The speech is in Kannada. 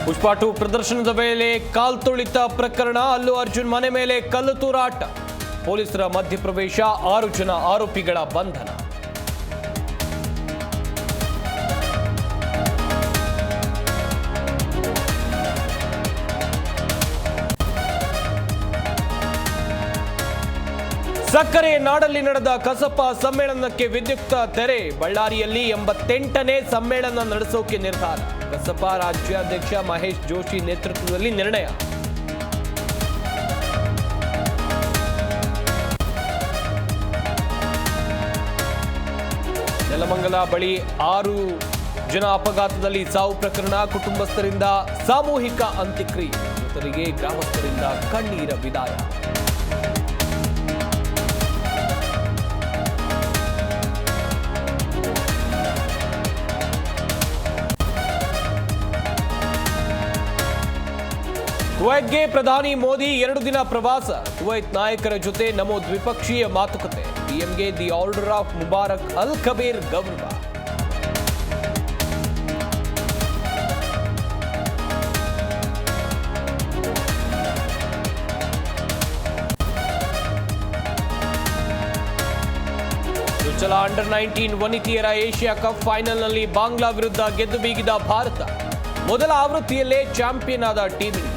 ಪುಷ್ಪ 2 ಪ್ರದರ್ಶನದ ವೇಳೆ ಕಾಲ್ತುಳಿತ ಪ್ರಕರಣ, ಅಲ್ಲು ಅರ್ಜುನ್ ಮನೆ ಮೇಲೆ ಕಲ್ಲು ತೂರಾಟ, ಪೊಲೀಸರ ಮಧ್ಯಪ್ರವೇಶ, 6 ಜನ ಆರೋಪಿಗಳ ಬಂಧನ. ಸಕ್ಕರೆ ನಾಡಲ್ಲಿ ನಡೆದ ಕಸಪ ಸಮ್ಮೇಳನಕ್ಕೆ ವಿದ್ಯುಕ್ತ ತೆರೆ, ಬಳ್ಳಾರಿಯಲ್ಲಿ 88ನೇ ಸಮ್ಮೇಳನ ನಡೆಸೋಕೆ ನಿರ್ಧಾರ, ಕಸಪ ರಾಜ್ಯಾಧ್ಯಕ್ಷ ಮಹೇಶ್ ಜೋಶಿ ನೇತೃತ್ವದಲ್ಲಿ ನಿರ್ಣಯ. ನೆಲಮಂಗಲ ಬಳಿ 6 ಜನ ಅಪಘಾತದಲ್ಲಿ ಸಾವು ಪ್ರಕರಣ, ಕುಟುಂಬಸ್ಥರಿಂದ ಸಾಮೂಹಿಕ ಅಂತ್ಯಕ್ರಿಯೆ, ಮೃತರಿಗೆ ಗ್ರಾಮಸ್ಥರಿಂದ ಕಣ್ಣೀರ ವಿದಾಯ. ಕುವೈತ್ಗೆ ಪ್ರಧಾನಿ ಮೋದಿ 2 ದಿನ ಪ್ರವಾಸ, ಕುವೈತ್ ನಾಯಕರ ಜೊತೆ ನಮೋ ದ್ವಿಪಕ್ಷೀಯ ಮಾತುಕತೆ, ಪಿಎಂಗೆ ದಿ ಆರ್ಡರ್ ಆಫ್ ಮುಬಾರಕ್ ಅಲ್ ಕಬೀರ್ ಗೌರವ. ಚೊಚ್ಚಲ ಅಂಡರ್ 19 ವನಿತೆಯರ ಏಷ್ಯಾ ಕಪ್ ಫೈನಲ್ನಲ್ಲಿ ಬಾಂಗ್ಲಾ ವಿರುದ್ಧ ಗೆದ್ದು ಬೀಗಿದ ಭಾರತ, ಮೊದಲ ಆವೃತ್ತಿಯಲ್ಲೇ ಚಾಂಪಿಯನ್ ಆದ ಟೀಮ್ ಇಂಡಿಯಾ.